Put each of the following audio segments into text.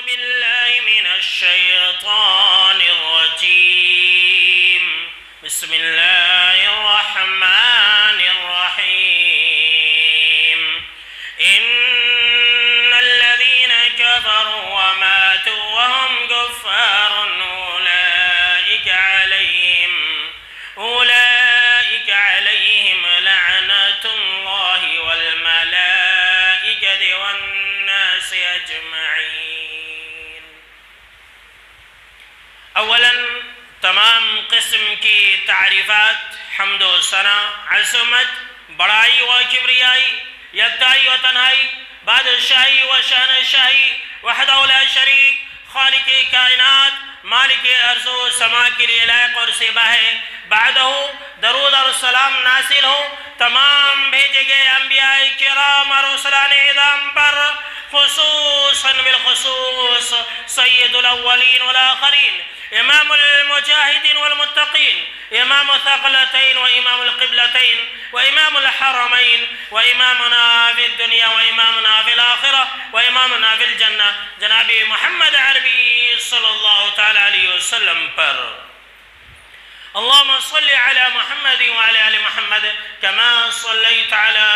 بالله من الشيطان الرجيم. بسم الله الرحمن الرحيم. إن الذين كفروا وماتوا وهم كفار أولئك عليهم لعنة الله والملائكة والناس أجمعين. اولا تمام قسم کی تعریفات، حمد و ثنا، عظمت، بڑائی و کبریائی، یکتائی و تنہائی، بادشاہی و شہنشاہی، وحدہ لا شریک، خالق کائنات، مالک ارض و سما کے لیے لائق اور سیبہ ہے. بعدہ درود اور سلام نازل ہو تمام بھیجے گئے انبیاء کرام اور رسولان اعظم پر، خصوصاً بالخصوص سید الاولین والآخرین، امام المجاہدین والمتقین، امام الثقلتین وامام القبلتین وامام الحرمین وامامنا فی الدنیا وامامنا فی الآخرہ وامامنا فی الجنہ جناب محمد عربی صلی اللہ تعالی علیہ وسلم پر. اللهم صل على محمد وعلى آل محمد كما صليت على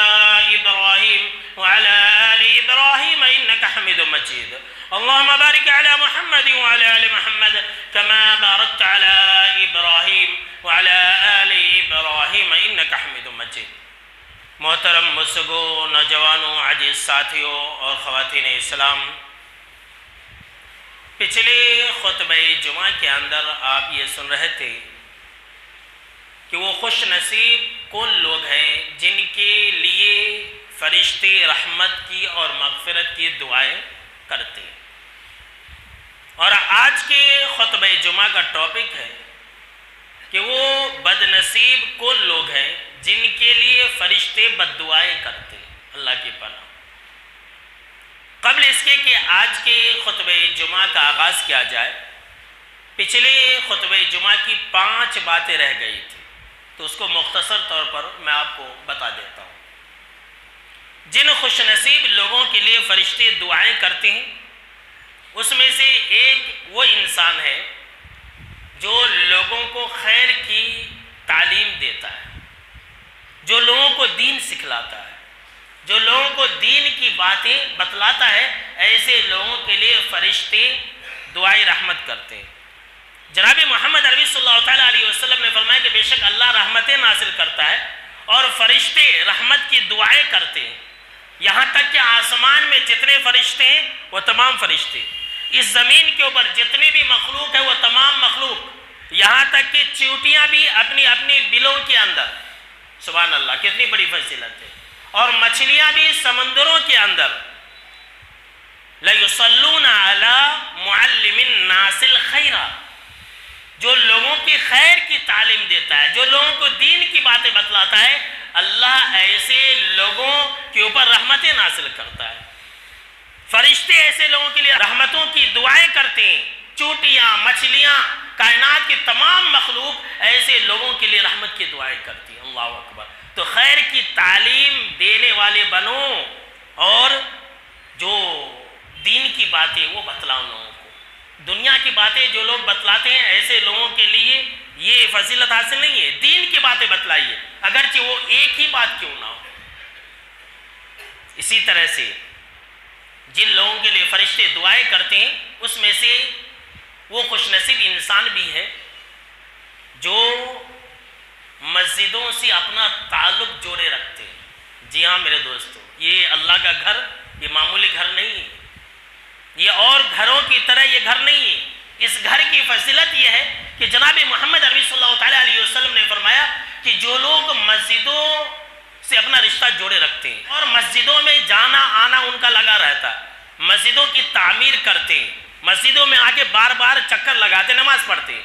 إبراهيم وعلى آل إبراهيم إنك حميد مجيد. اللهم بارك على محمد وعلى آل محمد كما باركت على إبراهيم وعلى آل إبراهيم إنك حميد مجيد. محترم مسگو نوجوانوں، عزیز ساتھیوں اور خواتین اسلام، پچھلے خطبہ جمعہ کے اندر آپ یہ سن رہے تھے کہ وہ خوش نصیب کون لوگ ہیں جن کے لیے فرشتے رحمت کی اور مغفرت کی دعائیں کرتے ہیں. اور آج کے خطبہ جمعہ کا ٹاپک ہے کہ وہ بد نصیب کون لوگ ہیں جن کے لیے فرشتے بد دعائیں کرتے ہیں. اللہ کی پناہ. قبل اس کے کہ آج کے خطبہ جمعہ کا آغاز کیا جائے، پچھلے خطبہ جمعہ کی 5 باتیں رہ گئی تھی، تو اس کو مختصر طور پر میں آپ کو بتا دیتا ہوں. جن خوش نصیب لوگوں کے لیے فرشتے دعائیں کرتے ہیں، اس میں سے ایک وہ انسان ہے جو لوگوں کو خیر کی تعلیم دیتا ہے، جو لوگوں کو دین سکھلاتا ہے، جو لوگوں کو دین کی باتیں بتلاتا ہے. ایسے لوگوں کے لیے فرشتے دعائیں رحمت کرتے ہیں. جناب محمد عربی صلی اللہ تعالیٰ علیہ وسلم نے فرمایا کہ بے شک اللہ رحمتیں نازل کرتا ہے اور فرشتے رحمت کی دعائیں کرتے ہیں. یہاں تک کہ آسمان میں جتنے فرشتے ہیں وہ تمام فرشتے، اس زمین کے اوپر جتنے بھی مخلوق ہے وہ تمام مخلوق، یہاں تک کہ چیونٹیاں بھی اپنی اپنی بلوں کے اندر، سبحان اللہ کتنی بڑی فضیلت ہے، اور مچھلیاں بھی سمندروں کے اندر، لَيُصَلُّونَ عَلَى مُعَلِّمِ النَّاسِ الْخَيْرَ، جو لوگوں کی خیر کی تعلیم دیتا ہے، جو لوگوں کو دین کی باتیں بتلاتا ہے، اللہ ایسے لوگوں کے اوپر رحمتیں نازل کرتا ہے. فرشتے ایسے لوگوں کے لیے رحمتوں کی دعائیں کرتے ہیں. چوٹیاں، مچھلیاں، کائنات کی تمام مخلوق ایسے لوگوں کے لیے رحمت کی دعائیں کرتی ہیں. اللہ اکبر. تو خیر کی تعلیم دینے والے بنو اور جو دین کی باتیں وہ بتلاؤ لوگوں کو. دنیا کی باتیں جو لوگ بتلاتے ہیں ایسے لوگوں کے لیے یہ فضیلت حاصل نہیں ہے. دین کی باتیں بتلائیے، اگرچہ وہ ایک ہی بات کیوں نہ ہو. اسی طرح سے جن لوگوں کے لیے فرشتے دعائیں کرتے ہیں اس میں سے وہ خوش نصیب انسان بھی ہے جو مسجدوں سے اپنا تعلق جوڑے رکھتے ہیں. جی ہاں میرے دوستو، یہ اللہ کا گھر یہ معمولی گھر نہیں ہے، یہ اور گھروں کی طرح یہ گھر نہیں ہے. اس گھر کی فضیلت یہ ہے کہ جناب محمد عربی صلی اللہ تعالیٰ علیہ وسلم نے فرمایا کہ جو لوگ مسجدوں سے اپنا رشتہ جوڑے رکھتے ہیں اور مسجدوں میں جانا آنا ان کا لگا رہتا ہے، مسجدوں کی تعمیر کرتے ہیں، مسجدوں میں آ کے بار بار چکر لگاتے نماز پڑھتے ہیں،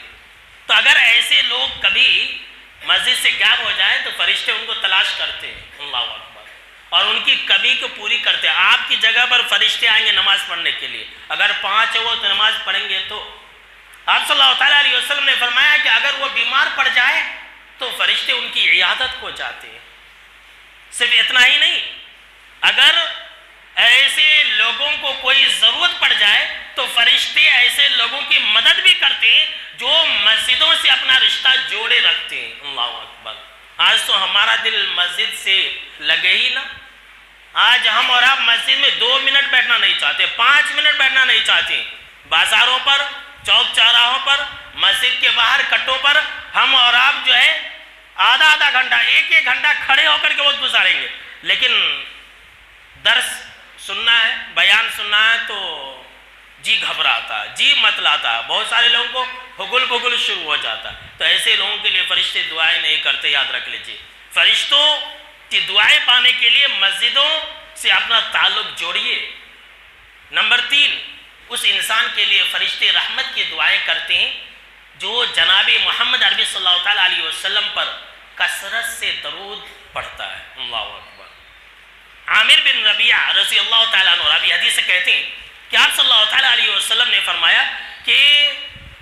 تو اگر ایسے لوگ کبھی مسجد سے غائب ہو جائیں تو فرشتے ان کو تلاش کرتے ہیں. اللہ اکبر. اور ان کی کمی کو پوری کرتے ہیں. آپ کی جگہ پر فرشتے آئیں گے نماز پڑھنے کے لیے، اگر 5 ہو تو نماز پڑھیں گے. تو آپ صلی اللہ تعالیٰ علیہ وسلم نے فرمایا کہ اگر وہ بیمار پڑ جائے تو فرشتے ان کی عیادت کو جاتے ہیں. صرف اتنا ہی نہیں، اگر ایسے لوگوں کو کوئی ضرورت پڑ جائے تو تو فرشتے ایسے لوگوں کی مدد بھی کرتے ہیں جو مسجدوں سے اپنا رشتہ جوڑے رکھتے ہیں. اللہ اکبر. آج تو ہمارا دل مسجد سے لگے ہی نہ. آج ہم اور آپ مسجد میں 2 منٹ بیٹھنا نہیں چاہتے, 5 منٹ بیٹھنا نہیں چاہتے. بازاروں پر, چوک چوراہوں پر, مسجد کے باہر کٹوں پر ہم اور آپ جو ہے آدھا گھنٹہ, ایک گھنٹہ کھڑے ہو کر کے وقت گزاریں گے. لیکن درس سننا ہے, بیان سننا ہے تو جی گھبراتا, جی متلاتا, بہت سارے لوگوں کو ہگل بگل شروع ہو جاتا. تو ایسے لوگوں کے لیے فرشتے دعائیں نہیں کرتے, یاد رکھ لیجیے. فرشتوں کی دعائیں پانے کے لیے مسجدوں سے اپنا تعلق جوڑیے. نمبر 3, اس انسان کے لیے فرشتے رحمت کی دعائیں کرتے ہیں جو جناب محمد عربی صلی اللہ تعالیٰ علیہ وسلم پر کثرت سے درود پڑھتا ہے. اللہ اکبر. عامر بن ربیعہ رضی اللہ تعالیٰ عنہ راوی حدیث سے کہتے ہیں کہ آپ صلی اللہ تعالیٰ علیہ وسلم نے فرمایا کہ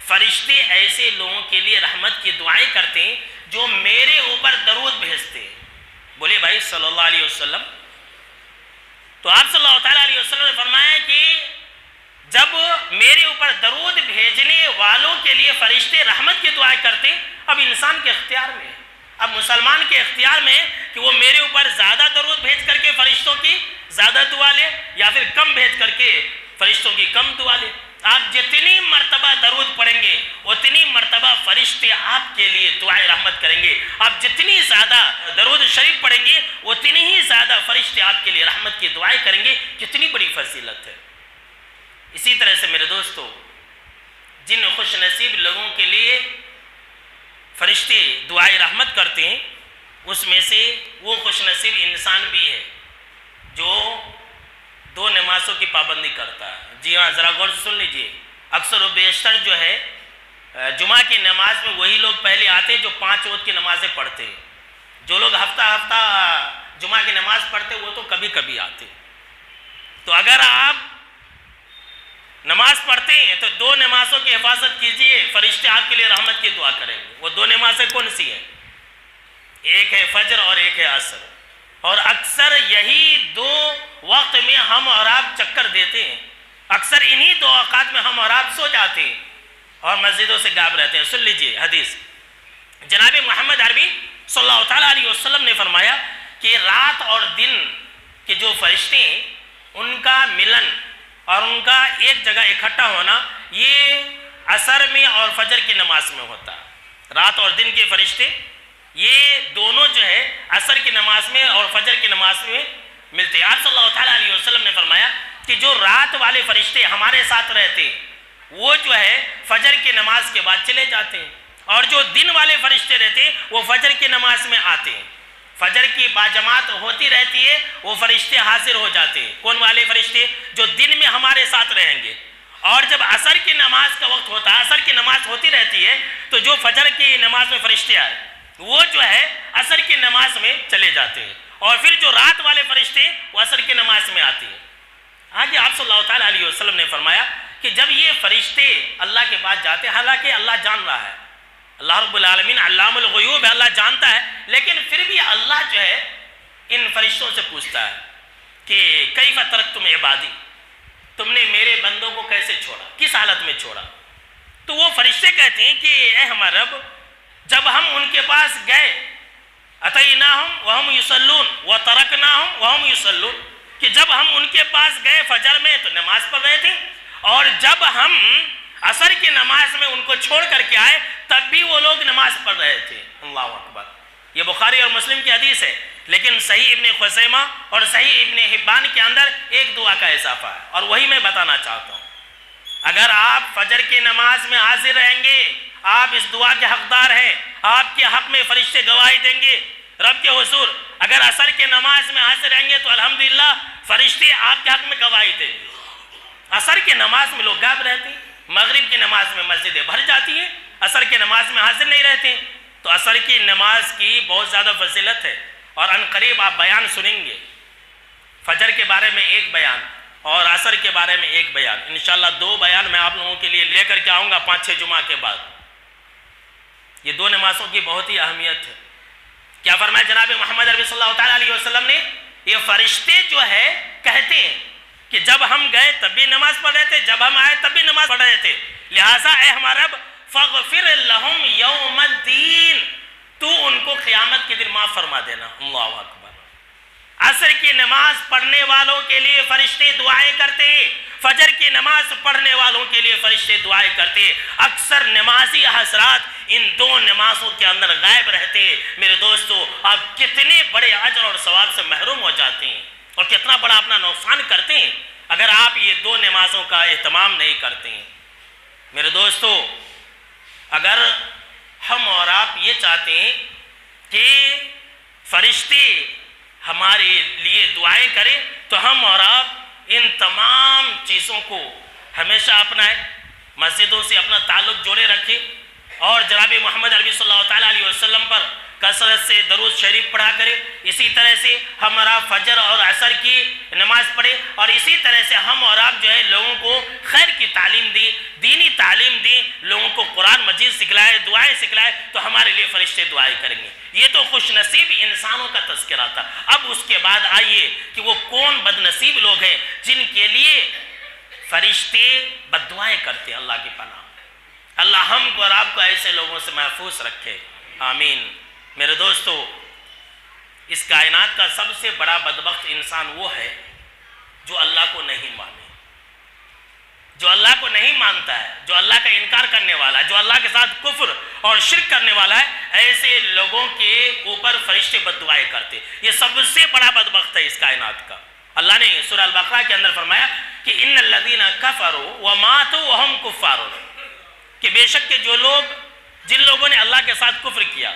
فرشتے ایسے لوگوں کے لیے رحمت کی دعائیں کرتے ہیں جو میرے اوپر درود بھیجتے ہیں. بولے بھائی صلی اللہ علیہ وسلم. تو آپ صلی اللہ تعالیٰ علیہ وسلم نے فرمایا کہ جب میرے اوپر درود بھیجنے والوں کے لیے فرشتے رحمت کی دعائیں کرتے ہیں, اب انسان کے اختیار میں ہے, اب مسلمان کے اختیار میں ہے کہ وہ میرے اوپر زیادہ درود بھیج کر کے فرشتوں کی زیادہ دعا لے یا پھر کم بھیج کر کے فرشتوں کی کم دعا لے. آپ جتنی مرتبہ درود پڑھیں گے اتنی مرتبہ فرشتے آپ کے لیے دعائیں رحمت کریں گے. آپ جتنی زیادہ درود شریف پڑھیں گے اتنی ہی زیادہ فرشتے آپ کے لیے رحمت کی دعائیں کریں گے. کتنی بڑی فضیلت ہے. اسی طرح سے میرے دوستو, جن خوش نصیب لوگوں کے لیے فرشتے دعائیں رحمت کرتے ہیں اس میں سے وہ خوش نصیب انسان بھی ہے جو 2 نمازوں کی پابندی کرتا ہے. جی ہاں, ذرا غور سے سن لیجئے. اکثر و بیشتر جو ہے جمعہ کی نماز میں وہی لوگ پہلے آتے جو 5 وقت کی نمازیں پڑھتے ہیں. جو لوگ ہفتہ جمعہ کی نماز پڑھتے وہ تو کبھی کبھی آتے. تو اگر آپ نماز پڑھتے ہیں تو 2 نمازوں کی حفاظت کیجئے, فرشتے آپ کے لیے رحمت کی دعا کریں گے. وہ 2 نمازیں کون سی ہیں؟ ایک ہے فجر اور ایک ہے عصر. اور اکثر یہی 2 وقت میں ہم اور آپ چکر دیتے ہیں. اکثر انہی 2 اوقات میں ہم اور آپ سو جاتے ہیں اور مسجدوں سے غائب رہتے ہیں. سن لیجئے حدیث. جناب محمد عربی صلی اللہ تعالیٰ علیہ وسلم نے فرمایا کہ رات اور دن کے جو فرشتے ہیں ان کا ملن اور ان کا ایک جگہ اکٹھا ہونا یہ عصر میں اور فجر کی نماز میں ہوتا ہے. رات اور دن کے فرشتے یہ دونوں جو ہے عصر کی نماز میں اور فجر کی نماز میں ملتے ہیں. آپ صلی اللہ تعالیٰ علیہ وسلم نے فرمایا کہ جو رات والے فرشتے ہمارے ساتھ رہتے ہیں وہ جو ہے فجر کی نماز کے بعد چلے جاتے ہیں, اور جو دن والے فرشتے رہتے ہیں وہ فجر کی نماز میں آتے ہیں. فجر کی باجماعت ہوتی رہتی ہے, وہ فرشتے حاضر ہو جاتے ہیں. کون والے فرشتے؟ جو دن میں ہمارے ساتھ رہیں گے. اور جب عصر کی نماز کا وقت ہوتا ہے, عصر کی نماز ہوتی رہتی ہے, تو جو فجر کی نماز میں فرشتے آئے وہ جو ہے عصر کی نماز میں چلے جاتے ہیں, اور پھر جو رات والے فرشتے وہ عصر کی نماز میں آتے ہیں. آگے آپ صلی اللہ تعالیٰ علیہ وسلم نے فرمایا کہ جب یہ فرشتے اللہ کے پاس جاتے ہیں, حالانکہ اللہ جان رہا ہے, اللہ رب العالمین علام الغیوب ہے, اللہ جانتا ہے, لیکن پھر بھی اللہ جو ہے ان فرشتوں سے پوچھتا ہے کہ کیف ترکتم عبادی, تم نے میرے بندوں کو کیسے چھوڑا, کس حالت میں چھوڑا؟ تو وہ فرشتے کہتے ہیں کہ اے ہمارا رب, جب ہم ان کے پاس گئے اتیناہم وہم یصلون وترکناہم وہم یصلون, کہ جب ہم ان کے پاس گئے فجر میں تو نماز پڑھ رہے تھے, اور جب ہم عصر کی نماز میں ان کو چھوڑ کر کے آئے تب بھی وہ لوگ نماز پڑھ رہے تھے. اللہ اکبر. یہ بخاری اور مسلم کی حدیث ہے, لیکن صحیح ابن خزیمہ اور صحیح ابن حبان کے اندر ایک دعا کا اضافہ ہے, اور وہی میں بتانا چاہتا ہوں. اگر آپ فجر کی نماز میں حاضر رہیں گے, آپ اس دعا کے حقدار ہیں, آپ کے حق میں فرشتے گواہی دیں گے رب کے حضور. اگر عصر کی نماز میں حاضر رہیں گے تو الحمدللہ فرشتے آپ کے حق میں گواہی دیں گے. عصر کی نماز میں لوگ غائب رہتے ہیں, مغرب کی نماز میں مسجدیں بھر جاتی ہیں, عصر کی نماز میں حاضر نہیں رہتے. تو عصر کی نماز کی بہت زیادہ فضیلت ہے, اور ان قریب آپ بیان سنیں گے. فجر کے بارے میں ایک بیان اور عصر کے بارے میں ایک بیان, انشاءاللہ 2 بیان میں آپ لوگوں کے لیے لے کر کے آؤں گا 5-6 جمعہ کے بعد. یہ 2 نمازوں کی بہت ہی اہمیت ہے. کیا فرمایا جناب محمد عربی صلی اللہ تعالیٰ علیہ وسلم نے؟ یہ فرشتے جو ہے کہتے ہیں کہ جب ہم گئے تب بھی نماز پڑھ رہے تھے، جب ہم آئے تب بھی نماز پڑھ رہے تھے، لہٰذا اے ہمارا رب فاغفر لہم یوم الدین، تو ان کو قیامت کے دن معاف فرما دینا۔ اللہ اکبر۔ عصر کی نماز پڑھنے والوں کے لیے فرشتے دعائیں کرتے، فجر کی نماز پڑھنے والوں کے لیے فرشتے دعائیں کرتے۔ اکثر نمازی حضرات ان دو نمازوں کے اندر غائب رہتے۔ میرے دوستو، آپ کتنے بڑے اجر اور ثواب سے محروم ہو جاتے ہیں اور کتنا بڑا اپنا نقصان کرتے ہیں اگر آپ یہ دو نمازوں کا اہتمام نہیں کرتے ہیں۔ میرے دوستو، اگر ہم اور آپ یہ چاہتے ہیں کہ فرشتے ہمارے لیے دعائیں کریں تو ہم اور آپ ان تمام چیزوں کو ہمیشہ اپنائیں، مسجدوں سے اپنا تعلق جوڑے رکھیں اور جناب محمد عربی صلی اللہ تعالیٰ علیہ وسلم پر کثرت سے درود شریف پڑھا کرے۔ اسی طرح سے ہم اور آپ فجر اور عصر کی نماز پڑھیں اور اسی طرح سے ہم اور آپ جو ہے لوگوں کو خیر کی تعلیم دیں، دینی تعلیم دیں، لوگوں کو قرآن مجید سکھلائے، دعائیں سکھلائے، تو ہمارے لیے فرشتے دعائیں کریں گے۔ یہ تو خوش نصیب انسانوں کا تذکرہ تھا۔ اب اس کے بعد آئیے کہ وہ کون بد نصیب لوگ ہیں جن کے لیے فرشتے بد دعائیں کرتے ہیں۔ اللہ کی پناہ، اللہ ہم کو اور آپ کو ایسے لوگوں سے محفوظ رکھے، آمین۔ میرے دوستو، اس کائنات کا سب سے بڑا بدبخت انسان وہ ہے جو اللہ کو نہیں مانے، جو اللہ کو نہیں مانتا ہے، جو اللہ کا انکار کرنے والا ہے، جو اللہ کے ساتھ کفر اور شرک کرنے والا ہے۔ ایسے لوگوں کے اوپر فرشتے بد دعائیں کرتے، یہ سب سے بڑا بدبخت ہے اس کائنات کا۔ اللہ نے سورہ البقرہ کے اندر فرمایا کہ ان الذین کفروا وماتوا وهم کفار، کہ بے شک کہ جو لوگ، جن لوگوں نے اللہ کے ساتھ کفر کیا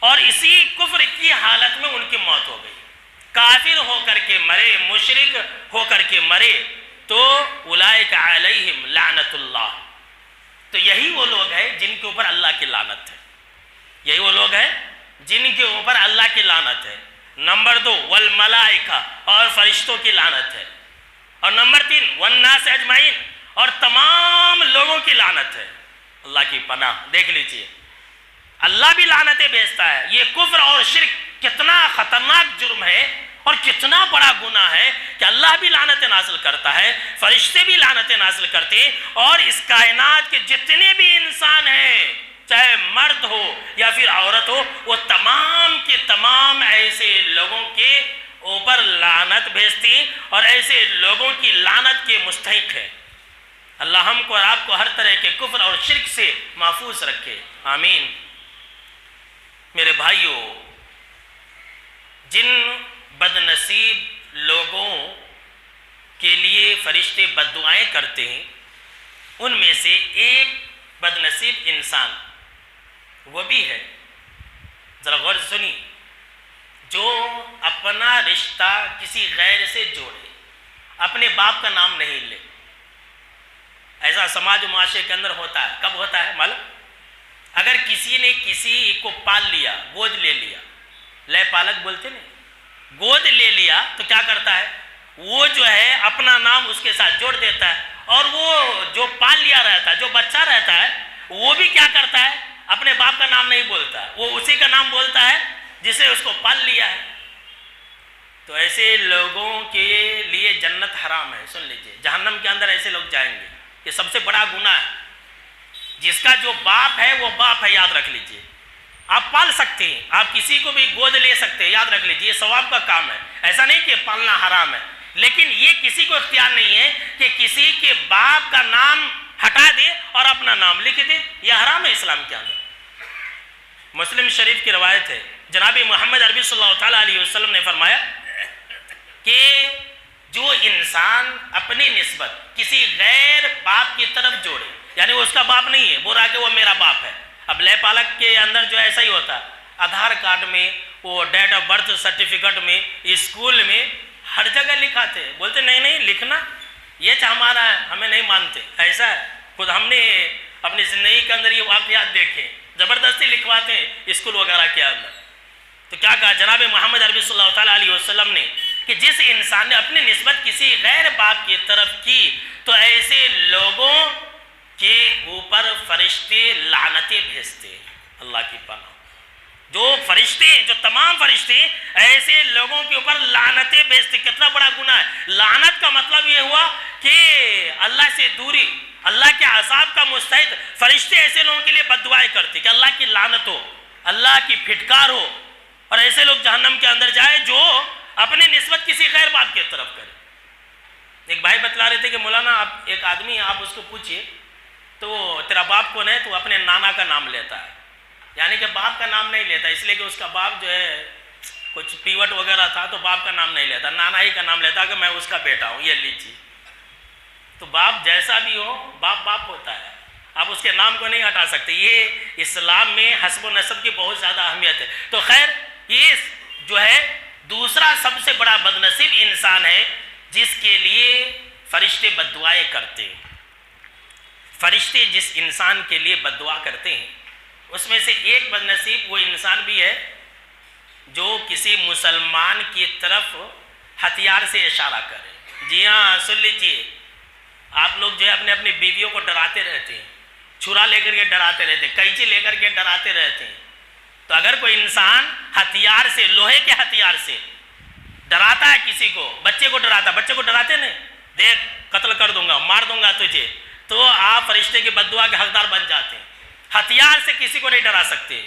اور اسی کفر کی حالت میں ان کی موت ہو گئی، کافر ہو کر کے مرے، مشرک ہو کر کے مرے، تو اولئک علیہم لعنت اللہ، تو یہی وہ لوگ ہیں جن کے اوپر اللہ کی لعنت ہے، یہی وہ لوگ ہیں جن کے اوپر اللہ کی لعنت ہے۔ نمبر 2 والملائکہ، اور فرشتوں کی لعنت ہے، اور نمبر 3 والناس اجمعین، اور تمام لوگوں کی لعنت ہے۔ اللہ کی پناہ، دیکھ لیجئے، اللہ بھی لعنتیں بھیجتا ہے۔ یہ کفر اور شرک کتنا خطرناک جرم ہے اور کتنا بڑا گناہ ہے کہ اللہ بھی لعنتیں نازل کرتا ہے، فرشتے بھی لعنتیں نازل کرتے ہیں، اور اس کائنات کے جتنے بھی انسان ہیں، چاہے مرد ہو یا پھر عورت ہو، وہ تمام کے تمام ایسے لوگوں کے اوپر لعنت بھیجتی ہیں اور ایسے لوگوں کی لعنت کے مستحق ہے۔ اللہ ہم کو اور آپ کو ہر طرح کے کفر اور شرک سے محفوظ رکھے، آمین۔ میرے بھائیوں، جن بد نصیب لوگوں کے لیے فرشتے بد دعائیں کرتے ہیں، ان میں سے ایک بد نصیب انسان وہ بھی ہے، ذرا غور سے سنی، جو اپنا رشتہ کسی غیر سے جوڑے، اپنے باپ کا نام نہیں لے۔ ایسا سماج و معاشرے کے اندر ہوتا ہے۔ کب ہوتا ہے معلوم؟ اگر کسی نے کسی کو پال لیا، گود لے لیا، لے پالک بولتے نہیں، گود لے لیا، تو کیا کرتا ہے وہ جو ہے اپنا نام اس کے ساتھ جوڑ دیتا ہے، اور وہ جو پال لیا رہتا ہے، جو بچہ رہتا ہے، وہ بھی کیا کرتا ہے، اپنے باپ کا نام نہیں بولتا ہے، وہ اسی کا نام بولتا ہے جسے اس کو پال لیا ہے۔ تو ایسے لوگوں کے لیے جنت حرام ہے، سن لیجئے، جہنم کے اندر ایسے لوگ جائیں گے۔ یہ سب سے بڑا گناہ ہے۔ جس کا جو باپ ہے وہ باپ ہے، یاد رکھ لیجئے۔ آپ پال سکتے ہیں، آپ کسی کو بھی گود لے سکتے ہیں، یاد رکھ لیجئے، یہ ثواب کا کام ہے۔ ایسا نہیں کہ پالنا حرام ہے، لیکن یہ کسی کو اختیار نہیں ہے کہ کسی کے باپ کا نام ہٹا دے اور اپنا نام لکھ دے، یہ حرام ہے اسلام کے اندر۔ مسلم شریف کی روایت ہے، جناب محمد عربی صلی اللہ تعالیٰ علیہ وسلم نے فرمایا کہ جو انسان اپنی نسبت کسی غیر باپ کی طرف جوڑے، یعنی وہ اس کا باپ نہیں ہے، بول رہا کہ وہ میرا باپ ہے۔ اب لے پالک کے اندر جو ایسا ہی ہوتا ہے، آدھار کارڈ میں، وہ ڈیٹ آف برتھ سرٹیفکیٹ میں، اسکول میں، ہر جگہ لکھاتے، بولتے نہیں نہیں لکھنا یہ ہمارا ہے، ہمیں نہیں مانتے۔ ایسا ہے، خود ہم نے اپنی زندگی کے اندر یہ واقعات دیکھے، زبردستی لکھواتے ہیں اسکول وغیرہ کے اندر۔ تو کیا کہا جناب محمد عربی صلی اللہ تعالیٰ علیہ وسلم نے کہ جس انسان نے اپنی نسبت کسی غیر باپ کی طرف کی، تو ایسے لوگوں کے اوپر فرشتے لعنتیں بھیجتے۔ اللہ کی پناہ۔ جو فرشتے ہیں، جو تمام فرشتے ایسے لوگوں کے اوپر لعنتیں بھیجتے. کتنا بڑا گناہ ہے. لعنت کا مطلب یہ ہوا کہ اللہ سے دوری، اللہ کے عذاب کا مستحق. فرشتے ایسے لوگوں کے لیے بد دعائیں کرتے کہ اللہ کی لعنت ہو، اللہ کی پھٹکار ہو، اور ایسے لوگ جہنم کے اندر جائے جو اپنے نسبت کسی غیر باپ کی طرف کرے. ایک بھائی بتلا رہے تھے کہ مولانا آپ ایک آدمی آپ اس کو پوچھئے تو تیرا باپ کون ہے، تو اپنے نانا کا نام لیتا ہے، یعنی کہ باپ کا نام نہیں لیتا، اس لیے کہ اس کا باپ جو ہے کچھ پیوٹ وغیرہ تھا تو باپ کا نام نہیں لیتا، نانا ہی کا نام لیتا کہ میں اس کا بیٹا ہوں، یہ لیجیے. تو باپ جیسا بھی ہو، باپ باپ ہوتا ہے، آپ اس کے نام کو نہیں ہٹا سکتے. یہ اسلام میں حسب و نسب کی بہت زیادہ اہمیت ہے. تو خیر یہ جو ہے دوسرا سب سے بڑا بد نصیب انسان ہے جس کے لیے فرشتے بد دعائیں کرتے ہیں. فرشتے جس انسان کے لیے بد دعا کرتے ہیں اس میں سے ایک بد نصیب وہ انسان بھی ہے جو کسی مسلمان کی طرف ہتھیار سے اشارہ کرے. جی ہاں، سن لیجیے، آپ لوگ جو ہے اپنے اپنی بیویوں کو ڈراتے رہتے ہیں، چھرا لے کر کے ڈراتے رہتے ہیں، قینچی لے کر کے ڈراتے رہتے ہیں. تو اگر کوئی انسان ہتھیار سے، لوہے کے ہتھیار سے ڈراتا ہے کسی کو، بچے کو ڈراتا، بچے کو ڈراتے نہیں، دیکھ قتل کر دوں گا، مار دوں گا تجھے، تو آپ فرشتے کی بد دعا کے حقدار بن جاتے ہیں. ہتھیار سے کسی کو نہیں ڈرا سکتے.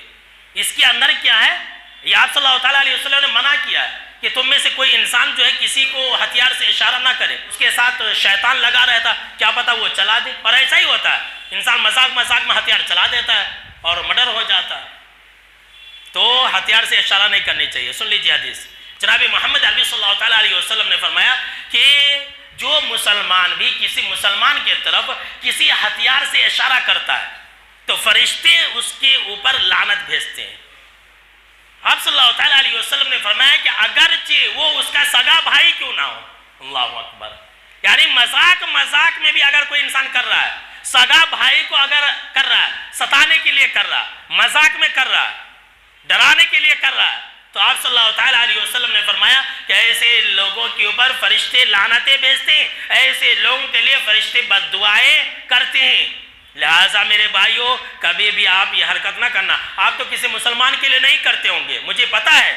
اس کے اندر کیا ہے، یہ آپ صلی اللہ تعالیٰ علیہ وسلم نے منع کیا ہے کہ تم میں سے کوئی انسان جو ہے کسی کو ہتھیار سے اشارہ نہ کرے. اس کے ساتھ شیطان لگا رہتا، کیا پتہ وہ چلا دے. اور ایسا ہی ہوتا ہے، انسان مذاق مذاق میں ہتھیار چلا دیتا ہے اور مرڈر ہو جاتا ہے. تو ہتھیار سے اشارہ نہیں کرنی چاہیے. سن لیجیے حدیث، جناب محمد عربی صلی اللہ تعالیٰ علیہ وسلم نے فرمایا کہ جو مسلمان بھی کسی مسلمان کی طرف کسی ہتھیار سے اشارہ کرتا ہے تو فرشتے اس کے اوپر لعنت بھیجتے ہیں. آپ صلی اللہ تعالیٰ علیہ وسلم نے فرمایا کہ اگرچہ وہ اس کا سگا بھائی کیوں نہ ہو. اللہ اکبر. یعنی مذاق مذاق میں بھی اگر کوئی انسان کر رہا ہے، سگا بھائی کو اگر کر رہا ہے، ستانے کے لیے کر رہا ہے، مذاق میں کر رہا ہے، ڈرانے کے لیے کر رہا ہے، تو آپ صلی اللہ تعالیٰ علیہ وسلم نے فرمایا کہ ایسے لوگوں کے اوپر فرشتے لعنتیں بھیجتے ہیں، ایسے لوگوں کے لیے فرشتے بد دعائیں کرتے ہیں. لہٰذا میرے بھائیوں، کبھی بھی آپ یہ حرکت نہ کرنا. آپ تو کسی مسلمان کے لیے نہیں کرتے ہوں گے، مجھے پتا ہے،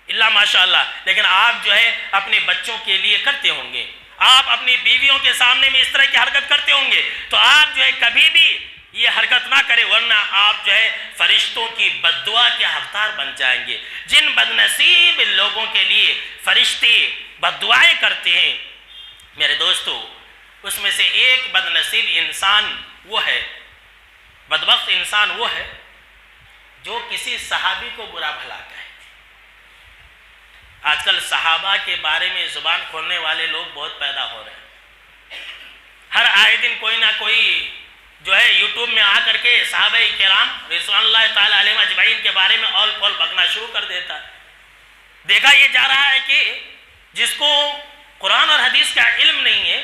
اللہ ماشاء اللہ، لیکن آپ جو ہے اپنے بچوں کے لیے کرتے ہوں گے، آپ اپنی بیویوں کے سامنے میں اس طرح کی حرکت کرتے ہوں گے. تو آپ جو ہے کبھی بھی یہ حرکت نہ کرے، ورنہ آپ جو ہے فرشتوں کی بد دعا کے حقدار بن جائیں گے. جن بد نصیب لوگوں کے لیے فرشتے بد دعائیں کرتے ہیں میرے دوستو، اس میں سے ایک بد نصیب انسان وہ ہے، بدبخت انسان وہ ہے جو کسی صحابی کو برا بھلا کہے. آج کل صحابہ کے بارے میں زبان کھولنے والے لوگ بہت پیدا ہو رہے ہیں. ہر آئے دن کوئی نہ کوئی جو ہے یوٹیوب میں آ کر کے صحابہ کرام رضوان اللہ تعالی علیہم اجمعین کے بارے میں اول پول بکنا شروع کر دیتا ہے. دیکھا یہ جا رہا ہے کہ جس کو قرآن اور حدیث کا علم نہیں ہے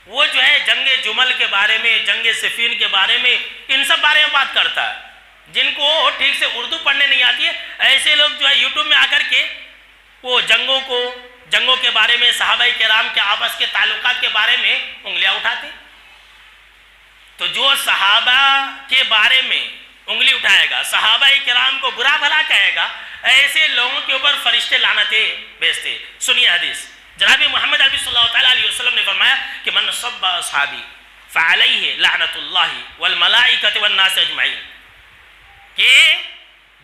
وہ جو ہے جنگ جمل کے بارے میں، جنگ صفین کے بارے میں، ان سب بارے میں بات کرتا ہے. جن کو ٹھیک سے اردو پڑھنے نہیں آتی ہے، ایسے لوگ جو ہے یوٹیوب میں آ کر کے وہ جنگوں کے بارے میں، صحابہ کرام کے آپس کے تعلقات کے بارے میں انگلیاں اٹھاتے. تو جو صحابہ کے بارے میں انگلی اٹھائے گا، صحابہ کرام کو برا بھلا کہے گا، ایسے لوگوں کے اوپر فرشتے لعنتیں بھیجتے. سنیے حدیث، جناب محمد عربی صلی اللہ تعالیٰ علیہ وسلم نے فرمایا کہ من سب اصحابی فعلیہ لعنت اللہ والملائکۃ والناس اجمعین، کہ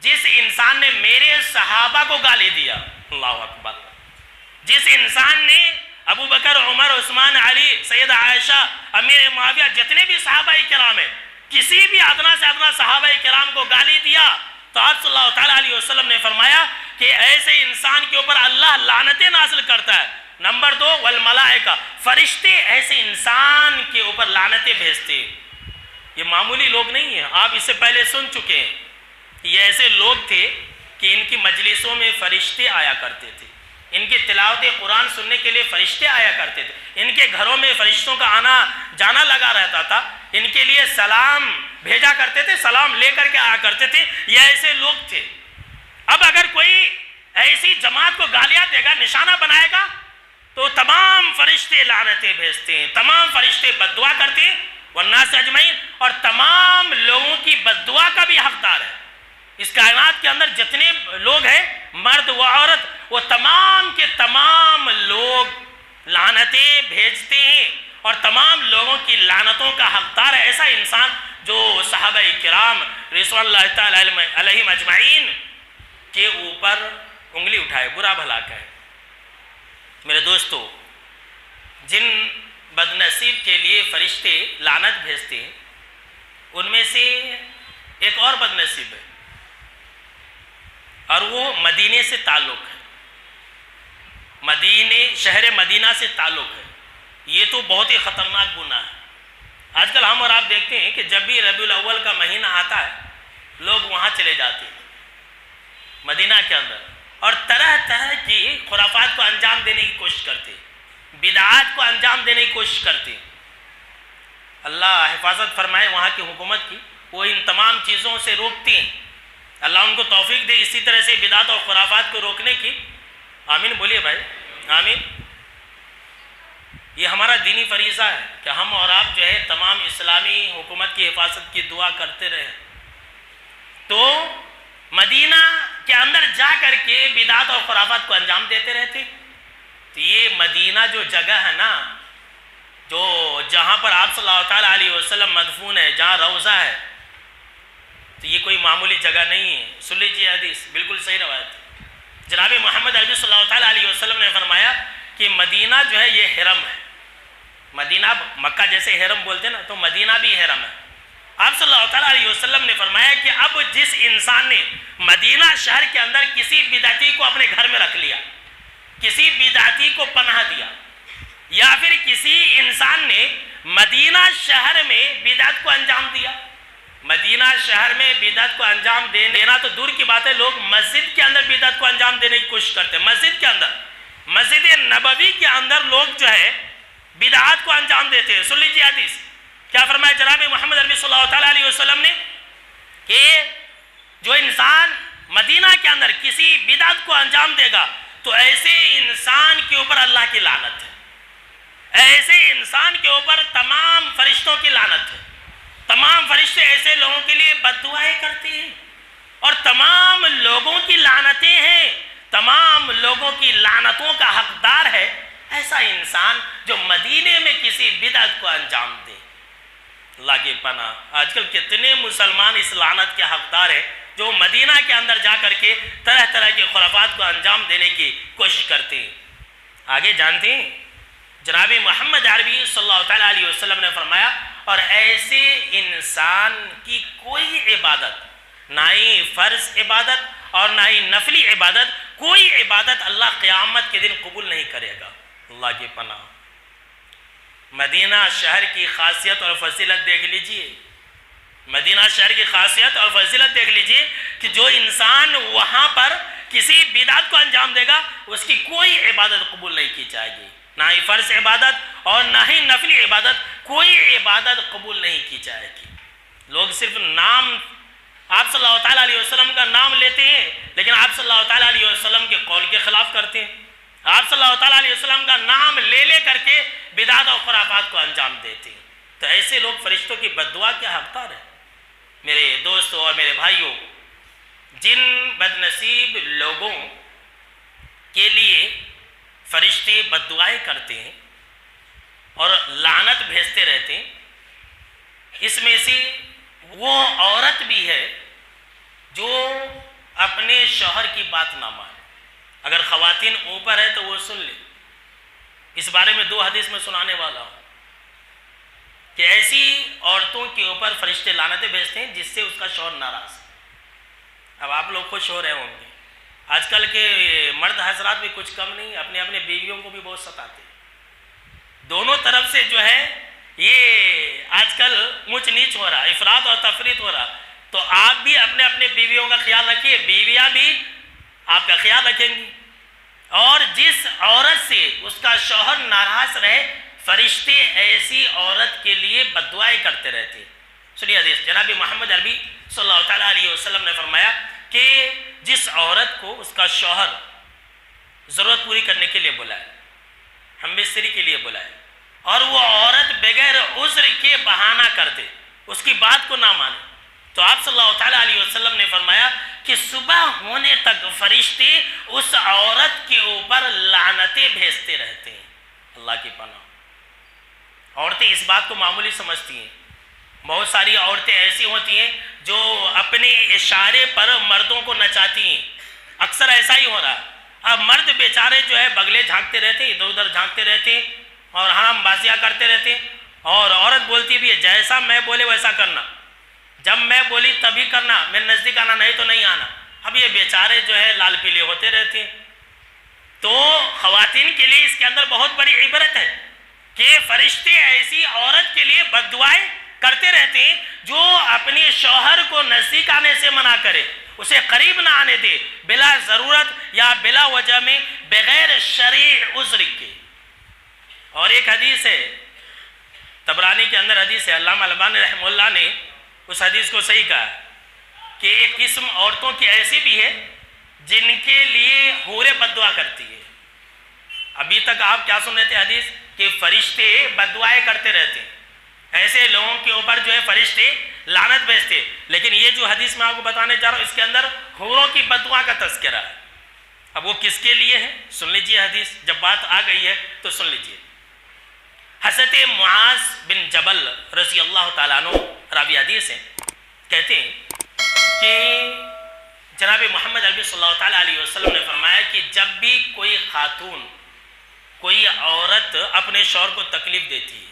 جس انسان نے میرے صحابہ کو گالی دیا، اللہ اکبر، جس انسان نے ابو بکر، عمر، عثمان، علی، سیدہ عائشہ، امیر معاویہ، جتنے بھی صحابہ کرام ہیں، کسی بھی ادنا سے ادنا صحابہ کرام کو گالی دیا تو آپ صلی اللہ تعالیٰ علیہ وسلم نے فرمایا کہ ایسے انسان کے اوپر اللہ لعنتیں نازل کرتا ہے. نمبر 2 والملائکہ، فرشتے ایسے انسان کے اوپر لعنتیں بھیجتے. یہ معمولی لوگ نہیں ہیں، آپ اس سے پہلے سن چکے ہیں. یہ ایسے لوگ تھے کہ ان کی مجلسوں میں فرشتے آیا کرتے تھے، ان کی تلاوت قرآن سننے کے لیے فرشتے آیا کرتے تھے، ان کے گھروں میں فرشتوں کا آنا جانا لگا رہتا تھا، ان کے لیے سلام بھیجا کرتے تھے، سلام لے کر کے آیا کرتے تھے. یہ ایسے لوگ تھے. اب اگر کوئی ایسی جماعت کو گالیاں دے گا، نشانہ بنائے گا، تو تمام فرشتے لعنتیں بھیجتے ہیں، تمام فرشتے بد دعا کرتے ہیں، والناس اجمعین، اور تمام لوگوں کی بد دعا کا بھی حقدار ہے. اس کائنات کے اندر جتنے لوگ ہیں مرد و عورت وہ تمام کے تمام لوگ لعنتیں بھیجتے ہیں اور تمام لوگوں کی لعنتوں کا حقدار ہے ایسا انسان جو صحابہ کرام رضوان اللہ تعالی علیہم اجمعین کے اوپر انگلی اٹھائے برا بھلا کہے۔ میرے دوستو، جن بد نصیب کے لیے فرشتے لعنت بھیجتے ہیں ان میں سے ایک اور بد نصیب ہے اور وہ مدینے سے تعلق ہے، شہر مدینہ سے تعلق ہے۔ یہ تو بہت ہی خطرناک گناہ ہے۔ آج کل ہم اور آپ دیکھتے ہیں کہ جب بھی ربیع الاول کا مہینہ آتا ہے لوگ وہاں چلے جاتے ہیں مدینہ کے اندر اور طرح طرح کی خرافات کو انجام دینے کی کوشش کرتے ہیں، بدعات کو انجام دینے کی کوشش کرتے ہیں۔ اللہ حفاظت فرمائے وہاں کی حکومت کی، وہ ان تمام چیزوں سے روکتی ہیں، اللہ ان کو توفیق دے اسی طرح سے بدعات اور خرافات کو روکنے کی۔ آمین بولیے بھائی، آمین۔ یہ ہمارا دینی فریضہ ہے کہ ہم اور آپ جو ہے تمام اسلامی حکومت کی حفاظت کی دعا کرتے رہیں۔ تو مدینہ کے اندر جا کر کے بدعات اور خرافات کو انجام دیتے رہتے۔ تو یہ مدینہ جو جگہ ہے نا، جو جہاں پر آپ صلی اللہ تعالیٰ علیہ وسلم مدفون ہے، جہاں روضہ ہے، تو یہ کوئی معمولی جگہ نہیں ہے۔ سن لیجیے حدیث، بالکل صحیح روایت ہے۔ جناب محمد عربی صلی اللہ تعالیٰ علیہ وسلم نے فرمایا کہ مدینہ جو ہے یہ حرم ہے۔ مدینہ مکہ جیسے حرم بولتے ہیں نا، تو مدینہ بھی حرم ہے۔ آپ صلی اللہ تعالیٰ علیہ وسلم نے فرمایا کہ اب جس انسان نے مدینہ شہر کے اندر کسی بدعتی کو اپنے گھر میں رکھ لیا، کسی بدعتی کو پناہ دیا، یا پھر کسی انسان نے مدینہ شہر میں بدعت کو انجام دیا، مدینہ شہر میں بدعت کو انجام دینا تو دور کی بات ہے، لوگ مسجد کے اندر بدعت کو انجام دینے کی کوشش کرتے ہیں۔ مسجد کے اندر، مسجد نبوی کے اندر لوگ جو ہے بدعات کو انجام دیتے ہیں۔ سن لیجیے حدیث، کیا فرمایا جناب محمد عربی صلی اللہ تعالیٰ علیہ وسلم نے کہ جو انسان مدینہ کے اندر کسی بدعت کو انجام دے گا تو ایسے انسان کے اوپر اللہ کی لعنت ہے، ایسے انسان کے اوپر تمام فرشتوں کی لعنت ہے۔ تمام فرشتے ایسے لوگوں کے لیے بد دعائیں کرتے ہیں اور تمام لوگوں کی لعنتیں ہیں، تمام لوگوں کی لعنتوں کا حقدار ہے ایسا انسان جو مدینے میں کسی بدعت کو انجام دے۔ اللہ کی پناہ، آج کل کتنے مسلمان اس لعنت کے حقدار ہیں جو مدینہ کے اندر جا کر کے طرح طرح کے خرافات کو انجام دینے کی کوشش کرتے ہیں۔ آگے جانتے ہیں جناب محمد عربی صلی اللہ تعالیٰ علیہ وسلم نے فرمایا اور ایسے انسان کی کوئی عبادت، نہ ہی فرض عبادت اور نہ ہی نفلی عبادت، کوئی عبادت اللہ قیامت کے دن قبول نہیں کرے گا۔ اللہ کی پناہ۔ مدینہ شہر کی خاصیت اور فضیلت دیکھ لیجئے، مدینہ شہر کی خاصیت اور فضیلت دیکھ لیجئے کہ جو انسان وہاں پر کسی بدعت کو انجام دے گا اس کی کوئی عبادت قبول نہیں کی جائے گی، نہ ہی فرض عبادت اور نہ ہی نفلی عبادت، کوئی عبادت قبول نہیں کی جائے گی۔ لوگ صرف نام، آپ صلی اللہ تعالیٰ علیہ وسلم کا نام لیتے ہیں لیکن آپ صلی اللہ تعالیٰ علیہ وسلم کے قول کے خلاف کرتے ہیں، آپ صلی اللہ تعالیٰ علیہ وسلم کا نام لے کر کے بدعات اور خرافات کو انجام دیتے ہیں۔ تو ایسے لوگ فرشتوں کی بد دعا کے حقدار ہیں۔ میرے دوستوں اور میرے بھائیوں، جن بد نصیب لوگوں کے لیے فرشتے بد دعائیں کرتے ہیں اور لعنت بھیجتے رہتے ہیں، اس میں سے وہ عورت بھی ہے جو اپنے شوہر کی بات نہ مانے۔ اگر خواتین اوپر ہے تو وہ سن لے، اس بارے میں 2 حدیث میں سنانے والا ہوں کہ ایسی عورتوں کے اوپر فرشتے لعنتیں بھیجتے ہیں جس سے اس کا شوہر ناراض ہے۔ اب آپ لوگ خوش ہو رہے ہوں گے، آج کل کے مرد حضرات بھی کچھ کم نہیں، اپنے اپنے بیویوں کو بھی بہت ستاتے ہیں۔ دونوں طرف سے جو ہے یہ آج کل اونچ نیچ ہو رہا، افراط اور تفریط ہو رہا۔ تو آپ بھی اپنے اپنے بیویوں کا خیال رکھیے، بیویاں بھی آپ کا خیال رکھیں گی، اور جس عورت سے اس کا شوہر ناراض رہے فرشتے ایسی عورت کے لیے بد دعائیں کرتے رہتے۔ سنیے حدیث، جناب محمد عربی صلی اللہ تعالیٰ علیہ وسلم نے فرمایا کہ جس عورت کو اس کا شوہر ضرورت پوری کرنے کے لیے بلائے، ہم بستری کے لیے بلائے، اور وہ عورت بغیر عذر کے بہانہ کر دے، اس کی بات کو نہ مانے، تو آپ صلی اللہ تعالیٰ علیہ وسلم نے فرمایا کہ صبح ہونے تک فرشتے اس عورت کے اوپر لعنتیں بھیجتے رہتے ہیں. اللہ کی پناہ. عورتیں اس بات کو معمولی سمجھتی ہیں. بہت ساری عورتیں ایسی ہوتی ہیں جو اپنے اشارے پر مردوں کو نچاتی ہیں. اکثر ایسا ہی ہو رہا ہے. اب مرد بیچارے جو ہے بغلے جھانکتے رہتے ہیں, ادھر ادھر جھانکتے رہتے ہیں اور حرام بازیاں کرتے رہتے ہیں, اور عورت بولتی بھی ہے جیسا میں بولے ویسا کرنا, جب میں بولی تبھی کرنا, میرے نزدیک آنا, نہیں تو نہیں آنا. اب یہ بیچارے جو ہے لال پیلے ہوتے رہتے ہیں. تو خواتین کے لیے اس کے اندر بہت بڑی عبرت ہے کہ فرشتے ایسی عورت کے لیے بد دعائیں کرتے رہتے ہیں جو اپنے شوہر کو نزدیک آنے سے منع کرے, اسے قریب نہ آنے دے بلا ضرورت یا بلا وجہ میں بغیر شرعی عذر کے. اور ایک حدیث ہے طبرانی کے اندر, حدیث ہے, علامہ البانی رحمہ اللہ نے اس حدیث کو صحیح کہا کہ ایک قسم عورتوں کی ایسی بھی ہے جن کے لیے حوریں بد دعا کرتی ہے. ابھی تک آپ کیا سن رہے تھے حدیث کہ فرشتے بد دعائیں کرتے رہتے ہیں, ایسے لوگوں کے اوپر جو ہے فرشتے لعنت بھیجتے. لیکن یہ جو حدیث میں آپ کو بتانے جا رہا ہوں اس کے اندر حوروں کی بد دعا کا تذکرہ ہے. اب وہ کس کے لیے ہے سن لیجئے حدیث, جب بات آ گئی ہے تو سن لیجئے. حضرت معاذ بن جبل رضی اللہ تعالیٰ عنہ راوی حدیث ہیں, کہتے ہیں کہ جناب محمد عربی صلی اللہ تعالیٰ علیہ وسلم نے فرمایا کہ جب بھی کوئی خاتون, کوئی عورت اپنے شوہر کو تکلیف دیتی ہے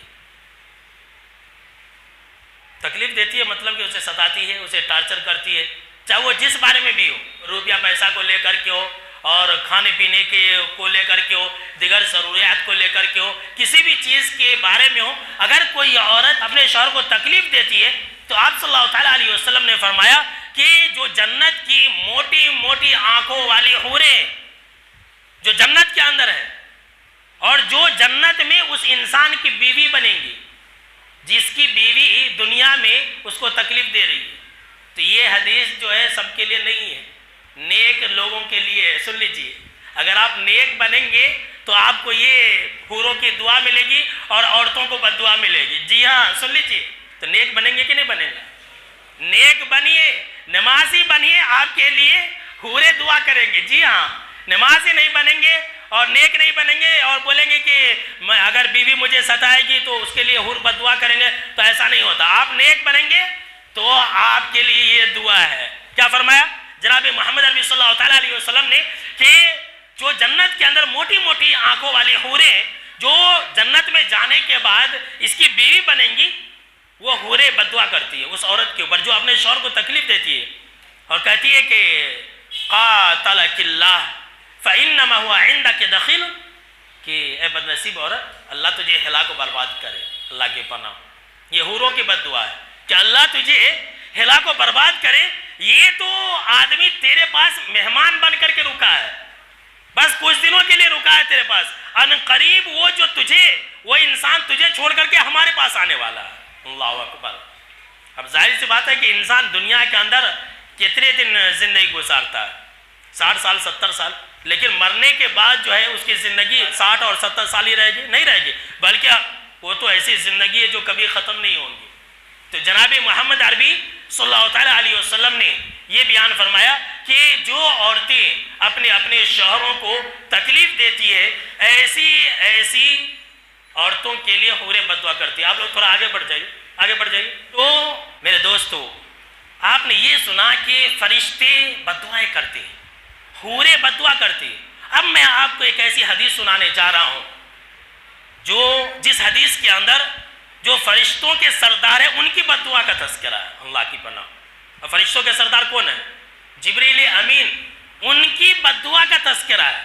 مطلب کہ اسے ستاتی ہے, اسے ٹارچر کرتی ہے, چاہے وہ جس بارے میں بھی ہو, روپیہ پیسہ کو لے کر کے ہو اور کھانے پینے کے کو لے کر کے ہو, دیگر ضروریات کو لے کر کے ہو, کسی بھی چیز کے بارے میں ہو, اگر کوئی عورت اپنے شوہر کو تکلیف دیتی ہے تو آپ صلی اللہ تعالیٰ علیہ وسلم نے فرمایا کہ جو جنت کی موٹی موٹی آنکھوں والی حوریں جو جنت کے اندر ہے اور جو جنت میں اس انسان کی بیوی بنیں گی جس کی بیوی دنیا میں اس کو تکلیف دے رہی ہے. تو یہ حدیث جو ہے سب کے لیے نہیں ہے, نیک لوگوں کے لیے ہے. سن لیجئے, اگر آپ نیک بنیں گے تو آپ کو یہ حوروں کی دعا ملے گی اور عورتوں کو بد دعا ملے گی. جی ہاں سن لیجئے, تو نیک بنیں گے کہ نہیں بنیں گے؟ نیک بنیے, نمازی بنیے, آپ کے لیے حوریں دعا کریں گے. جی ہاں, نمازی نہیں بنیں گے اور نیک نہیں بنیں گے اور بولیں گے کہ اگر بیوی مجھے ستائے گی تو اس کے لیے حور بد دعا کریں گے, تو ایسا نہیں ہوتا. آپ نیک بنیں گے تو آپ کے لیے یہ دعا ہے. کیا فرمایا جناب محمد عربی صلی اللہ تعالیٰ علیہ وسلم نے کہ جو جنت کے اندر موٹی موٹی آنکھوں والی حوریں جو جنت میں جانے کے بعد اس کی بیوی بنیں گی, وہ حوریں بد دعا کرتی ہے اس عورت کے اوپر جو اپنے شوہر کو تکلیف دیتی ہے اور کہتی ہے کہ قاتلک اللہ فإنما هو عندك دخیل, کہ اے بد نصیب عورت, اللہ تجھے ہلاک و برباد کرے. اللہ کے پناہ. یہ حوروں کی بد دعا ہے کہ اللہ تجھے ہلاک و برباد کرے. یہ تو آدمی تیرے پاس مہمان بن کر کے رکا ہے, بس کچھ دنوں کے لیے رکا ہے تیرے پاس, ان قریب وہ جو وہ انسان تجھے چھوڑ کر کے ہمارے پاس آنے والا ہے. اللہ اکبر. اب ظاہر سی بات ہے کہ انسان دنیا کے اندر کتنے دن زندگی گزارتا ہے, 60 سال 70 سال, لیکن مرنے کے بعد جو ہے اس کی زندگی 60 اور 70 سال ہی رہے گی, نہیں رہے گی, بلکہ وہ تو ایسی زندگی ہے جو کبھی ختم نہیں ہوں گی. تو جناب محمد عربی صلی اللہ تعالیٰ علیہ وسلم نے یہ بیان فرمایا کہ جو عورتیں اپنے اپنے شوہروں کو تکلیف دیتی ہے ایسی عورتوں کے لیے حوریں بد دعا کرتی ہے. آپ لوگ تھوڑا آگے بڑھ جائیے. تو میرے دوستو, آپ نے یہ سنا کہ فرشتے بد دعائیں کرتے ہیں, حوریں بد دعا کرتی ہیں. اب میں آپ کو ایک ایسی حدیث سنانے جا رہا ہوں جس حدیث کے اندر جو فرشتوں کے سردار ہیں ان کی بد دعا کا تذکرہ ہے. اللہ کی پناہ. اور فرشتوں کے سردار کون ہیں؟ جبریل امین. ان کی بد دعا کا تذکرہ ہے.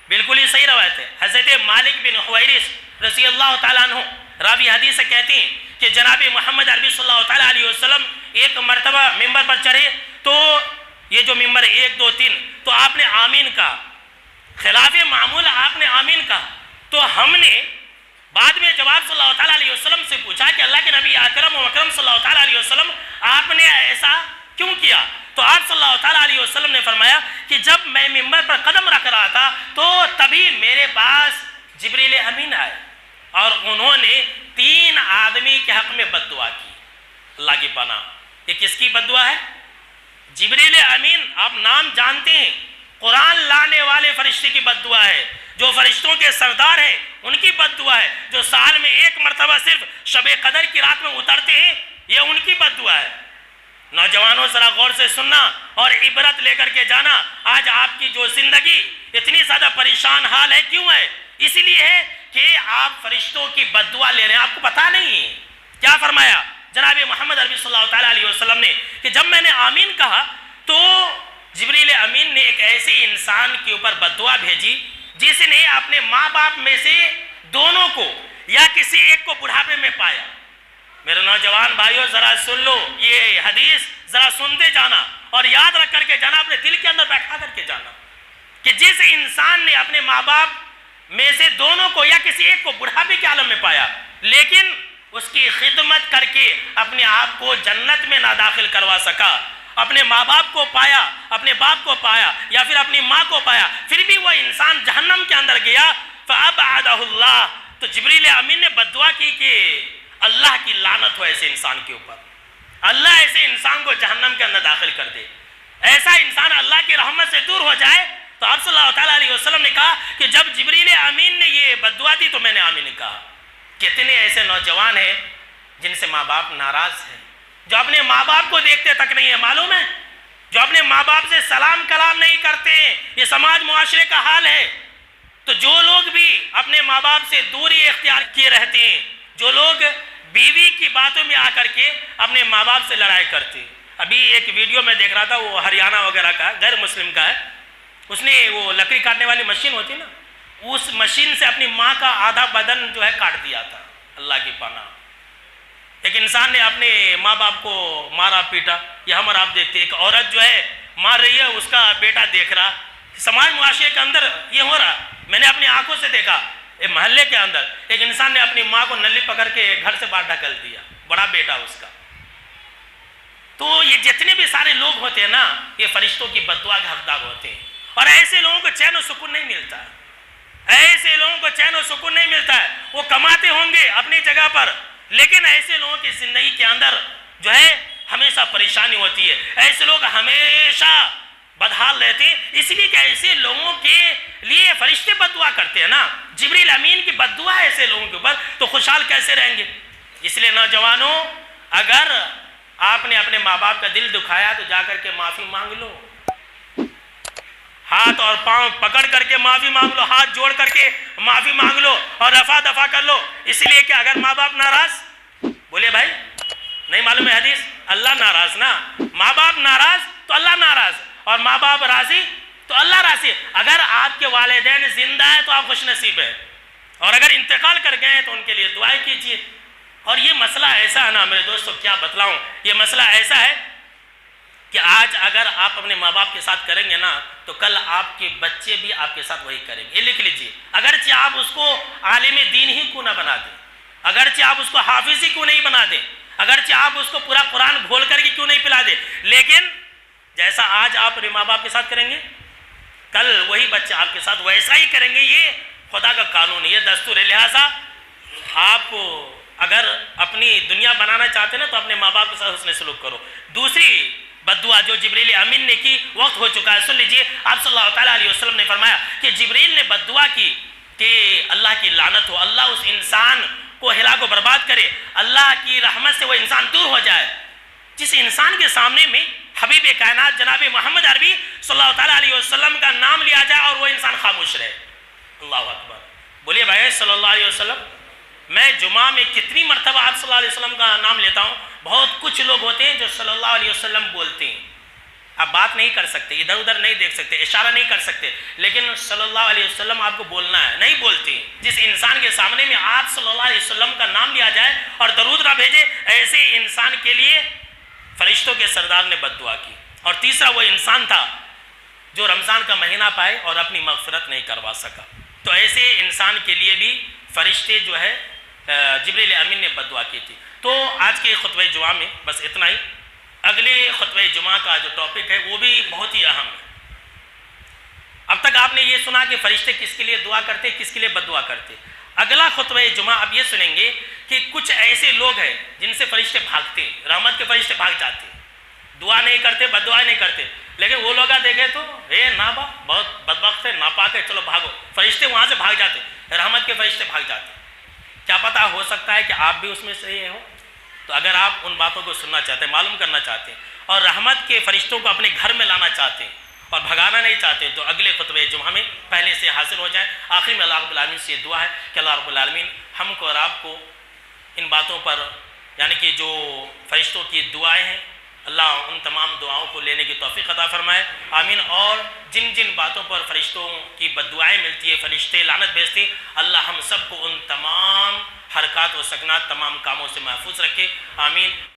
بالکل ہی صحیح روایت ہے. حضرت مالک بن حویرث رضی اللہ تعالیٰ عنہ راوی حدیث سے کہتے ہیں کہ جناب محمد عربی صلی اللہ تعالیٰ علیہ وسلم ایک مرتبہ ممبر پر چڑھے تو یہ جو ممبر 1 2 3 تو آپ نے آمین کہا, خلاف معمول آپ نے آمین کہا. تو ہم نے بعد میں جواب صلی اللہ تعالیٰ علیہ وسلم سے پوچھا کہ اللہ کے نبی اکرم و اکرم صلی اللہ تعالیٰ علیہ وسلم آپ نے ایسا کیوں کیا؟ تو آپ صلی اللہ تعالیٰ علیہ وسلم نے فرمایا کہ جب میں ممبر پر قدم رکھ رہا تھا تو تبھی میرے پاس جبریل امین آئے اور انہوں نے 3 آدمی کے حق میں بد دعا کی. اللہ کی پناہ. یہ کس کی بد دعا ہے؟ جبریل امین، آپ نام جانتے ہیں، قرآن لانے والے فرشتے کی بد دعا ہے، جو فرشتوں کے سردار ہیں ان کی بد دعا ہے، جو سال میں ایک مرتبہ صرف شب قدر کی رات میں اترتے ہیں یہ ان کی بد دعا ہے۔ نوجوانوں ذرا غور سے سننا اور عبرت لے کر کے جانا۔ آج آپ کی جو زندگی اتنی زیادہ پریشان حال ہے، کیوں ہے؟ اس لیے ہے کہ آپ فرشتوں کی بد دعا لے رہے ہیں، آپ کو پتہ نہیں ہے۔ کیا فرمایا جناب محمد عربی صلی اللہ تعالیٰ علیہ وسلم نے کہ جب میں نے آمین کہا تو جبریل امین نے ایک ایسے انسان کے اوپر بد دعا بھیجی جس نے اپنے ماں باپ میں سے دونوں کو یا کسی ایک کو بڑھاپے میں پایا۔ میرے نوجوان بھائیوں ذرا سن لو، یہ حدیث ذرا سنتے جانا اور یاد رکھ کر کے جانا، اپنے دل کے اندر بیٹھا کر کے جانا کہ جس انسان نے اپنے ماں باپ میں سے دونوں کو یا کسی ایک کو بڑھاپے کے عالم میں پایا لیکن اس کی خدمت کر کے اپنے آپ کو جنت میں نہ داخل کروا سکا، اپنے ماں باپ کو پایا، اپنے باپ کو پایا یا پھر اپنی ماں کو پایا، پھر بھی وہ انسان جہنم کے اندر گیا، فَأَبْعَدَهُ اللَّهُ، تو جبریل امین نے بد دعا کی کہ اللہ کی لعنت ہو ایسے انسان کے اوپر، اللہ ایسے انسان کو جہنم کے اندر داخل کر دے، ایسا انسان اللہ کی رحمت سے دور ہو جائے۔ تو آپ صلی اللہ تعالیٰ علیہ وسلم نے کہا کہ جب جبریل امین نے یہ بد دعا دی تو میں نے آمین کہا۔ کتنے ایسے نوجوان ہیں جن سے ماں باپ ناراض ہیں، جو اپنے ماں باپ کو دیکھتے تک نہیں ہے، معلوم ہے، جو اپنے ماں باپ سے سلام کلام نہیں کرتے ہیں، یہ سماج معاشرے کا حال ہے۔ تو جو لوگ بھی اپنے ماں باپ سے دوری اختیار کیے رہتے ہیں، جو لوگ بیوی کی باتوں میں آ کر کے اپنے ماں باپ سے لڑائی کرتے ہیں۔ ابھی ایک ویڈیو میں دیکھ رہا تھا، وہ ہریانہ وغیرہ کا غیر مسلم کا ہے، اس نے وہ لکڑی کاٹنے والی مشین ہوتی نا، اس مشین سے اپنی ماں کا آدھا بدن جو ہے کاٹ دیا تھا۔ اللہ کی پناہ، ایک انسان نے اپنے ماں باپ کو مارا پیٹا، یہ ہم اور آپ دیکھتے ہیں۔ ایک عورت جو ہے مار رہی ہے، اس کا بیٹا دیکھ رہا، سماج معاشرے کے اندر یہ ہو رہا۔ میں نے اپنی آنکھوں سے دیکھا، ایک محلے کے اندر ایک انسان نے اپنی ماں کو نلی پکڑ کے گھر سے باہر ڈھکل دیا، بڑا بیٹا اس کا۔ تو یہ جتنے بھی سارے لوگ ہوتے ہیں نا، یہ فرشتوں کی بد دعا کے حقدار ہوتے ہیں، اور ایسے لوگوں کو چین و سکون نہیں ملتا ہے، ایسے لوگوں کو چین و سکون نہیں ملتا ہے۔ وہ کماتے ہوں گے اپنی جگہ پر، لیکن ایسے لوگوں کی زندگی کے اندر جو ہے ہمیشہ پریشانی ہوتی ہے، ایسے لوگ ہمیشہ بدحال رہتے ہیں، اس لیے کہ ایسے لوگوں کے لیے فرشتے بد دعا کرتے ہیں نا، جبریل امین کی بد دعا ہے ایسے لوگوں کے اوپر، تو خوشحال کیسے رہیں گے؟ اس لیے نوجوانوں، اگر آپ نے اپنے ماں باپ کا دل دکھایا تو جا کر کے معافی مانگ لو، ہاتھ اور پاؤں پکڑ کر کے معافی مانگ لو، ہاتھ جوڑ کر کے معافی مانگ لو اور رفع دفع کر لو۔ اس لیے کہ اگر ماں باپ ناراض، بولے بھائی نہیں معلوم ہے حدیث، اللہ ناراض نا، ماں باپ ناراض تو اللہ ناراض، اور ماں باپ راضی تو اللہ راضی۔ اگر آپ کے والدین زندہ ہیں تو آپ خوش نصیب ہیں، اور اگر انتقال کر گئے ہیں تو ان کے لیے دعائیں کیجیے۔ اور یہ مسئلہ ایسا ہے نا میرے دوستو، کیا بتلاؤں، یہ مسئلہ ایسا ہے کہ آج اگر آپ اپنے ماں باپ کے ساتھ کریں گے نا تو کل آپ کے بچے بھی آپ کے ساتھ وہی کریں گے۔ یہ لکھ لیجئے، اگرچہ آپ اس کو عالم دین ہی کیوں نہ بنا دیں، اگرچہ آپ اس کو حافظ ہی کیوں نہیں بنا دیں، اگرچہ آپ اس کو پورا قرآن گھول کر کے کیوں نہیں پلا دیں، لیکن جیسا آج آپ اپنے ماں باپ کے ساتھ کریں گے کل وہی بچے آپ کے ساتھ ویسا ہی کریں گے۔ یہ خدا کا قانون ہے، یہ دستور ہے۔ لہٰذا آپ اگر اپنی دنیا بنانا چاہتے ہیں نا تو اپنے ماں باپ کے ساتھ حسن سلوک کرو۔ دوسری بد دعا جو جبریل امین نے کی، وقت ہو چکا ہے، سن لیجئے۔ آپ صلی اللہ تعالیٰ علیہ وسلم نے فرمایا کہ جبریل نے بد دعا کی کہ اللہ کی لعنت ہو، اللہ اس انسان کو ہلاک و برباد کرے، اللہ کی رحمت سے وہ انسان دور ہو جائے جس انسان کے سامنے میں حبیب کائنات جناب محمد عربی صلی اللہ تعالیٰ علیہ وسلم کا نام لیا جائے اور وہ انسان خاموش رہے۔ اللہ اکبر، بولیے بھائی صلی اللہ علیہ وسلم۔ میں جمعہ میں کتنی مرتبہ آپ صلی اللہ علیہ وسلم کا نام لیتا ہوں، بہت کچھ لوگ ہوتے ہیں جو صلی اللہ علیہ وسلم بولتے ہیں، آپ بات نہیں کر سکتے، ادھر ادھر نہیں دیکھ سکتے، اشارہ نہیں کر سکتے، لیکن صلی اللہ علیہ وسلم آپ کو بولنا ہے، نہیں بولتے ہیں۔ جس انسان کے سامنے میں آپ صلی اللہ علیہ وسلم کا نام لیا جائے اور درود نہ بھیجے، ایسے انسان کے لیے فرشتوں کے سردار نے بد دعا کی۔ اور تیسرا وہ انسان تھا جو رمضان کا مہینہ پائے اور اپنی مغفرت نہیں کروا سکا، تو ایسے انسان کے لیے بھی فرشتے جو ہے جبریل امین نے بد دعا کی تھی۔ تو آج کے خطبہ جمعہ میں بس اتنا ہی۔ اگلے خطبہ جمعہ کا جو ٹاپک ہے وہ بھی بہت ہی اہم ہے۔ اب تک آپ نے یہ سنا کہ فرشتے کس کے لیے دعا کرتے، کس کے لیے بد دعا کرتے۔ اگلا خطبہ جمعہ اب یہ سنیں گے کہ کچھ ایسے لوگ ہیں جن سے فرشتے بھاگتے ہیں، رحمت کے فرشتے بھاگ جاتے ہیں، دعا نہیں کرتے، بد دعا نہیں کرتے، لیکن وہ لوگ دیکھے تو نابا بہت بدبخت ہے، ناپاک ہے، چلو بھاگو، فرشتے وہاں سے بھاگ جاتے، رحمت کے فرشتے بھاگ جاتے۔ کیا پتہ ہو سکتا ہے کہ آپ بھی اس میں سے ہو؟ تو اگر آپ ان باتوں کو سننا چاہتے ہیں، معلوم کرنا چاہتے ہیں اور رحمت کے فرشتوں کو اپنے گھر میں لانا چاہتے ہیں اور بھگانا نہیں چاہتے، تو اگلے خطبہ جمعہ میں پہلے سے حاصل ہو جائے۔ آخر میں اللہ رب العالمین سے یہ دعا ہے کہ اللہ رب العالمین ہم کو اور آپ کو ان باتوں پر، یعنی کہ جو فرشتوں کی دعائیں ہیں، اللہ ان تمام دعاؤں کو لینے کی توفیق عطا فرمائے، آمین۔ اور جن جن باتوں پر فرشتوں کی بد دعائیں ملتی ہے، فرشتے لعنت بھیجتے، اللہ ہم سب کو ان تمام حرکات و سکنات، تمام کاموں سے محفوظ رکھے، آمین۔